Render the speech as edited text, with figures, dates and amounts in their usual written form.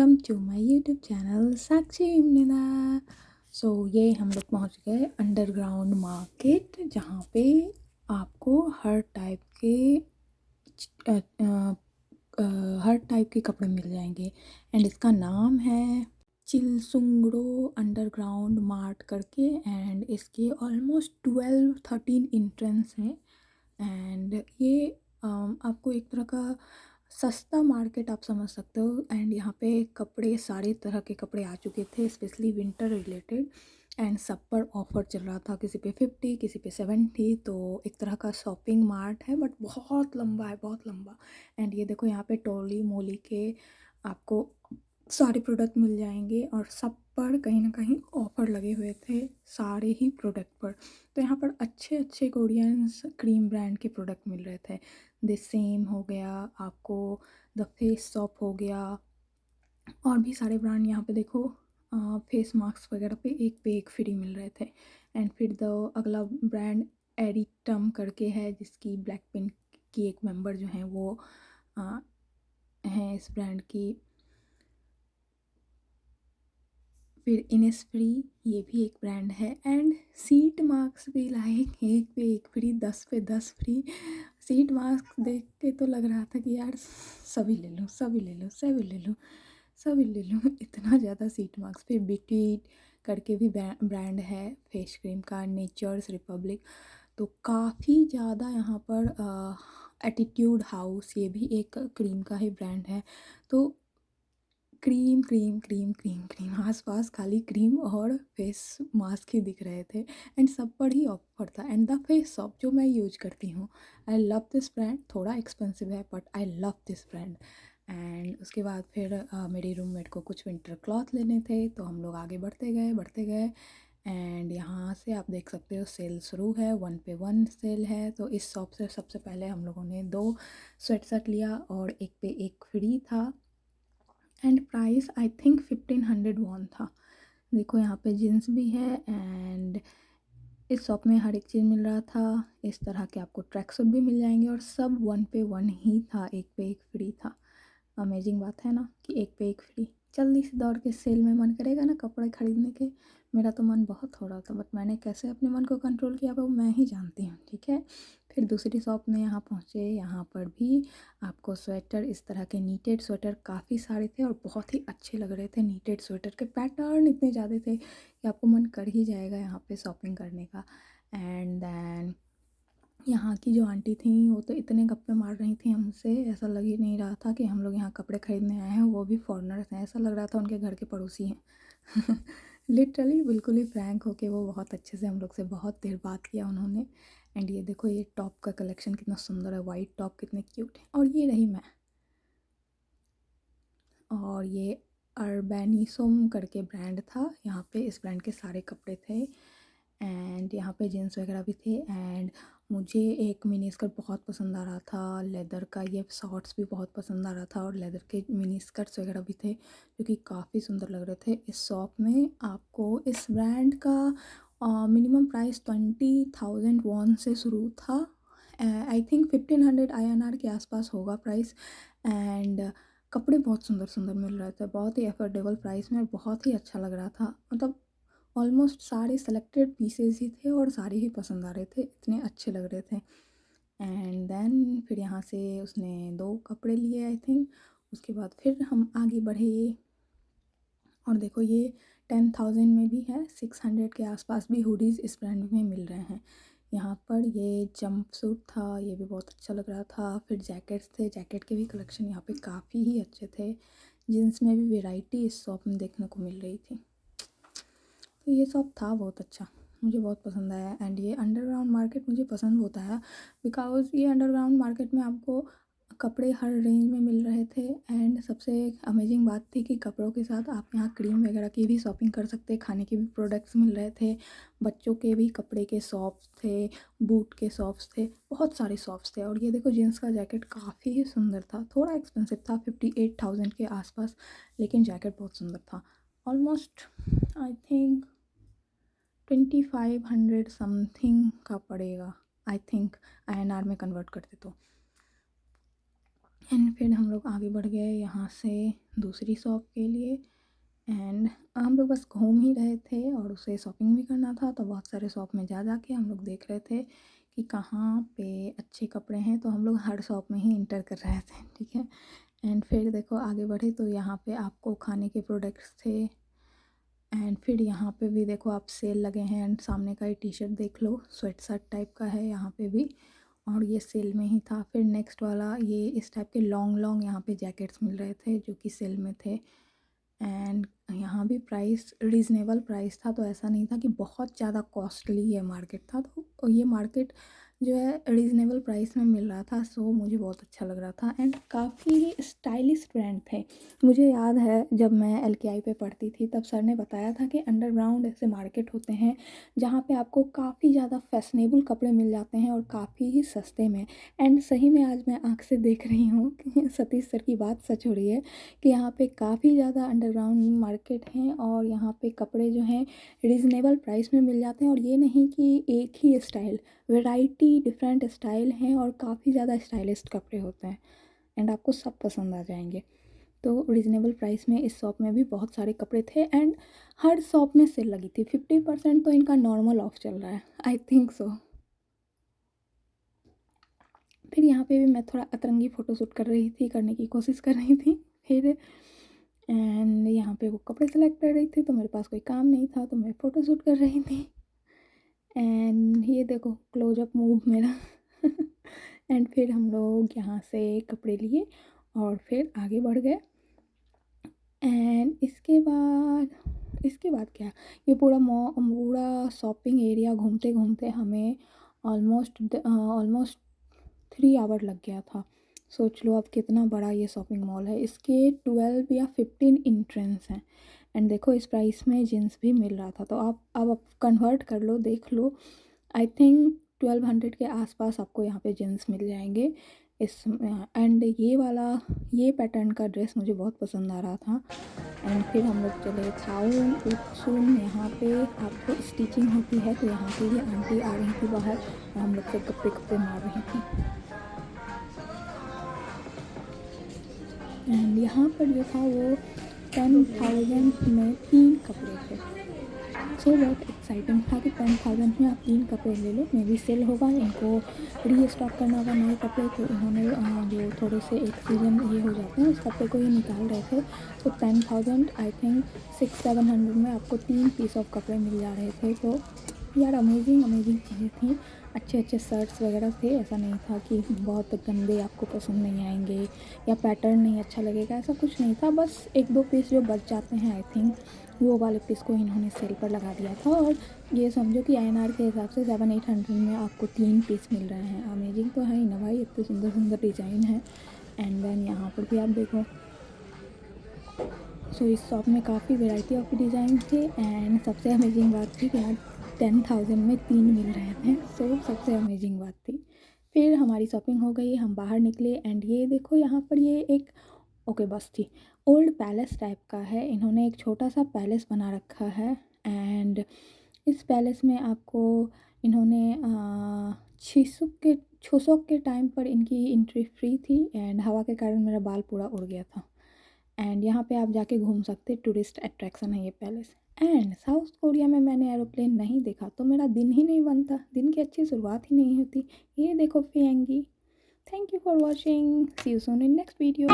Welcome to my YouTube channel Sakshi इम्निदा। ये हम लोग पहुंच गए अंडरग्राउंड मार्केट, जहाँ पे आपको हर टाइप के अ, अ, हर टाइप के कपड़े मिल जाएंगे। एंड इसका नाम है चिलसुंगड़ो अंडरग्राउंड मार्ट करके। एंड इसके ऑलमोस्ट 12-13 इंट्रेंस हैं। एंड ये आपको एक तरह का सस्ता मार्केट आप समझ सकते हो। एंड यहाँ पे कपड़े, सारे तरह के कपड़े आ चुके थे, स्पेशली विंटर रिलेटेड। एंड सब पर ऑफर चल रहा था, किसी पे 50, किसी पे 70। तो एक तरह का शॉपिंग मार्ट है, बट बहुत लंबा है, बहुत लंबा। एंड ये देखो, यहाँ पे टोली मोली के आपको सारे प्रोडक्ट मिल जाएंगे, और सब पर कहीं ना कहीं ऑफर लगे हुए थे, सारे ही प्रोडक्ट पर। तो यहाँ पर अच्छे अच्छे कोरियंस क्रीम ब्रांड के प्रोडक्ट मिल रहे थे। द सेम हो गया आपको, द फेस शॉप हो गया, और भी सारे ब्रांड यहाँ पे देखो। फेस मास्क वगैरह पे एक फ्री मिल रहे थे। एंड फिर द अगला ब्रांड एरिटम करके है, जिसकी ब्लैक पिंक की एक मेंबर जो हैं वो आ, हैं इस ब्रांड की। फिर इनिसफ्री, ये भी एक ब्रांड है। एंड सीट मास्क भी लाए, एक पे एक फ्री, 10 पे 10 फ्री। सीट मास्क देख के तो लग रहा था कि यार सभी ले लो, सभी ले लो, सभी ले लो, सभी ले लो, इतना ज़्यादा सीट मास्क। फिर बिटीट करके भी ब्रांड है फेस क्रीम का, नेचर्स रिपब्लिक। तो काफ़ी ज़्यादा यहाँ पर एटीट्यूड हाउस, ये भी एक क्रीम का ही ब्रांड है। तो cream cream cream cream cream, आस पास खाली क्रीम और फेस मास्क ही दिख रहे थे। एंड सब पर ही ऑफर था। एंड द फेस शॉप जो मैं यूज करती हूँ, आई लव दिस ब्रांड। थोड़ा एक्सपेंसिव है, but I love this brand. And उसके बाद फिर मेरी रूममेट को कुछ विंटर क्लॉथ लेने थे, तो हम लोग आगे बढ़ते गए, बढ़ते गए। एंड यहाँ से आप देख सकते हो सेल शुरू है, 1 पे 1 सेल है। तो इस शॉप से सबसे पहले हम लोगों ने 2 स्वेटशर्ट लिया, और एक पे एक फ्री था। And price I think 1500 one था। देखो यहाँ पे जीन्स भी है। एंड इस शॉप में हर एक चीज़ मिल रहा था। इस तरह के आपको ट्रैक सूट भी मिल जाएंगे, और सब 1 पे 1 ही था, एक पे एक फ्री था। अमेजिंग बात है ना, कि एक पे एक फ्री। जल्दी से दौड़ के सेल में मन करेगा ना कपड़े खरीदने के। मेरा तो मन बहुत हो रहा था, बट मैंने कैसे अपने मन को कंट्रोल किया वो मैं ही जानती हूँ, ठीक है। फिर दूसरी शॉप में यहाँ पहुँचे, यहाँ पर भी आपको स्वेटर, इस तरह के नीटेड स्वेटर काफ़ी सारे थे, और बहुत ही अच्छे लग रहे थे। नीटेड स्वेटर के पैटर्न इतने ज़्यादा थे कि आपको मन कर ही जाएगा यहाँ पे शॉपिंग करने का। एंड देन यहाँ की जो आंटी थी, वो तो इतने गप्पे मार रही थी हमसे, ऐसा लग ही नहीं रहा था कि हम लोग यहाँ कपड़े खरीदने आए हैं, वो भी फॉरेनर्स हैं। ऐसा लग रहा था उनके घर के पड़ोसी हैं। लिटरली बिल्कुल ही फ्रैंक होके वो बहुत अच्छे से हम लोग से बहुत देर बात किया उन्होंने। एंड ये देखो, ये टॉप का कलेक्शन कितना सुंदर है, वाइट टॉप कितने क्यूट है। और ये रही मैं। और ये अर्बैनिसोम करके ब्रांड था, यहाँ पे इस ब्रांड के सारे कपड़े थे। एंड यहाँ पे जीन्स वगैरह भी थे। एंड मुझे एक मिनी स्कर्ट बहुत पसंद आ रहा था, लेदर का। ये शॉर्ट्स भी बहुत पसंद आ रहा था, और लेदर के मिनी स्कर्ट्स वगैरह भी थे, जो कि काफ़ी सुंदर लग रहे थे। इस शॉप में आपको इस ब्रांड का मिनिमम प्राइस 20,000 वॉन से शुरू था। आई थिंक 1500 INR के आसपास होगा प्राइस। एंड कपड़े बहुत सुंदर सुंदर मिल रहे थे, बहुत ही अफोर्डेबल प्राइस में, और बहुत ही अच्छा लग रहा था। मतलब ऑलमोस्ट सारे सेलेक्टेड पीसेस ही थे, और सारे ही पसंद आ रहे थे, इतने अच्छे लग रहे थे। एंड देन फिर यहाँ से उसने 2 कपड़े लिए आई थिंक। उसके बाद फिर हम आगे बढ़े, और देखो ये 10,000 में भी है, 600 के आसपास भी हुडीज़ इस ब्रांड में मिल रहे हैं। यहाँ पर ये जंप सूट था, ये भी बहुत अच्छा लग रहा था। फिर जैकेट्स थे, जैकेट के भी कलेक्शन यहाँ पे काफ़ी ही अच्छे थे। जीन्स में भी वेराइटी इस शॉप में देखने को मिल रही थी। तो ये शॉप था बहुत अच्छा, मुझे बहुत पसंद आया। एंड ये अंडरग्राउंड मार्केट मुझे पसंद होता है, बिकॉज़ ये अंडरग्राउंड मार्केट में आपको कपड़े हर रेंज में मिल रहे थे। एंड सबसे अमेजिंग बात थी कि कपड़ों के साथ आप यहाँ क्रीम वगैरह की भी शॉपिंग कर सकते, खाने के भी प्रोडक्ट्स मिल रहे थे, बच्चों के भी कपड़े के शॉप्स थे, बूट के शॉप्स थे, बहुत सारे शॉप्स थे। और ये देखो, जीन्स का जैकेट काफ़ी ही सुंदर था, थोड़ा एक्सपेंसिव था, 58,000 के आसपास, लेकिन जैकेट बहुत सुंदर था। ऑलमोस्ट आई थिंक 2500 समथिंग का पड़ेगा, आई थिंक INR में कन्वर्ट करते तो। एंड फिर हम लोग आगे बढ़ गए यहाँ से दूसरी शॉप के लिए। एंड हम लोग बस घूम ही रहे थे और उसे शॉपिंग भी करना था, तो बहुत सारे शॉप में जा के हम लोग देख रहे थे कि कहाँ पे अच्छे कपड़े हैं, तो हम लोग हर शॉप में ही इंटर कर रहे थे, ठीक है। एंड फिर देखो आगे बढ़े तो यहाँ पे आपको खाने के प्रोडक्ट्स थे। एंड फिर यहाँ पे भी देखो आप सेल लगे हैं। एंड सामने का ही टी शर्ट देख लो, स्वेट शर्ट टाइप का है यहाँ पे भी, और ये सेल में ही था। फिर नेक्स्ट वाला ये इस टाइप के लॉन्ग लॉन्ग यहाँ पे जैकेट्स मिल रहे थे जो कि सेल में थे। एंड यहाँ भी प्राइस रीज़नेबल प्राइस था, तो ऐसा नहीं था कि बहुत ज़्यादा कॉस्टली ये मार्केट था। तो ये मार्केट जो है रीज़नेबल प्राइस में मिल रहा था, सो मुझे बहुत अच्छा लग रहा था। एंड काफ़ी स्टाइलिश ब्रांड थे। मुझे याद है जब मैं LKI पे पढ़ती थी तब सर ने बताया था कि अंडरग्राउंड ऐसे मार्केट होते हैं जहाँ पे आपको काफ़ी ज़्यादा फैशनेबल कपड़े मिल जाते हैं और काफ़ी ही सस्ते में। एंड सही में आज मैं आँख से देख रही हूँ कि सतीश सर की बात सच हो रही है कि यहाँ पे काफ़ी ज़्यादा अंडरग्राउंड मार्केट हैं और यहाँ पे कपड़े जो हैं रीज़नेबल प्राइस में मिल जाते हैं। और ये नहीं कि एक ही स्टाइल, वैरायटी डिफरेंट स्टाइल हैं और काफ़ी ज़्यादा स्टाइलिस्ट कपड़े होते हैं। एंड आपको सब पसंद आ जाएंगे। तो रीज़नेबल प्राइस में इस शॉप में भी बहुत सारे कपड़े थे। एंड हर शॉप में सेल लगी थी, 50% तो इनका नॉर्मल ऑफ चल रहा है, आई थिंक सो। फिर यहाँ पे भी मैं थोड़ा अतरंगी फ़ोटोशूट करने की कोशिश कर रही थी। फिर एंड यहाँ पे वो कपड़े सेलेक्ट कर रही थी, तो मेरे पास कोई काम नहीं था तो मैं फ़ोटोशूट कर रही थी। एंड ये देखो क्लोजअप मूव मेरा। एंड फिर हम लोग यहाँ से कपड़े लिए और फिर आगे बढ़ गए। एंड इसके बाद क्या, ये पूरा शॉपिंग एरिया घूमते घूमते हमें ऑलमोस्ट 3 आवर लग गया था। सोच लो अब कितना बड़ा ये शॉपिंग मॉल है। इसके 12 या 15 इंट्रेंस हैं। एंड देखो इस प्राइस में जीन्स भी मिल रहा था, तो आप कन्वर्ट कर लो, देख लो। आई थिंक 1200 के आसपास आपको यहाँ पे जीन्स मिल जाएंगे इस। एंड ये पैटर्न का ड्रेस मुझे बहुत पसंद आ रहा था। एंड फिर हम लोग चले टाउन उत्सुन। यहाँ पे आपको स्टिचिंग होती है, तो यहाँ पे ये आंटी आ रही थी बाहर और हम लोग से गप्पे मार रही थी। एंड यहाँ पर जो था वो 10,000 में 3 कपड़े थे। सो बहुत एक्साइटिंग था कि 10,000 में आप 3 कपड़े ले लो। मे बी सेल होगा, इनको रीस्टॉक करना होगा नए कपड़े, तो इन्होंने जो थोड़े से एक सीजन ये हो जाते हैं उस कपड़े को ये निकाल रहे थे। तो 10,000 आई थिंक 600-700 में आपको 3 पीस ऑफ कपड़े मिल जा रहे थे। तो यार अमेजिंग चीज़ें थी। अच्छे शर्ट्स वगैरह थे, ऐसा नहीं था कि बहुत गंदे आपको पसंद नहीं आएंगे या पैटर्न नहीं अच्छा लगेगा, ऐसा कुछ नहीं था। बस 1-2 पीस जो बच जाते हैं आई थिंक वो वाले पीस को इन्होंने सेल पर लगा दिया था। और ये समझो कि INR के हिसाब से 700-800 में आपको 3 पीस मिल रहे हैं। अमेजिंग तो है ही ना भाई, इतने सुंदर डिज़ाइन है। एंड देन यहाँ पर भी आप देखो, सो इस शॉप में काफ़ी वैरायटी ऑफ डिज़ाइन थे। एंड सबसे अमेजिंग बात थी कि यहाँ 10,000 में 3 मिल रहे थे, सो सबसे अमेजिंग बात थी। फिर हमारी शॉपिंग हो गई, हम बाहर निकले। एंड ये देखो यहाँ पर ये एक ओके बस थी, ओल्ड पैलेस टाइप का है। इन्होंने एक छोटा सा पैलेस बना रखा है। एंड इस पैलेस में आपको इन्होंने छुसक के टाइम पर इनकी एंट्री फ्री थी। एंड हवा के कारण मेरा बाल पूरा उड़ गया था। एंड यहाँ पे आप जाके घूम सकते, टूरिस्ट अट्रैक्शन है ये पैलेस। एंड साउथ कोरिया में मैंने एरोप्लेन नहीं देखा तो मेरा दिन ही नहीं बनता, दिन की अच्छी शुरुआत ही नहीं होती। ये देखो फियंगी। Thank you for watching, see you soon in next video.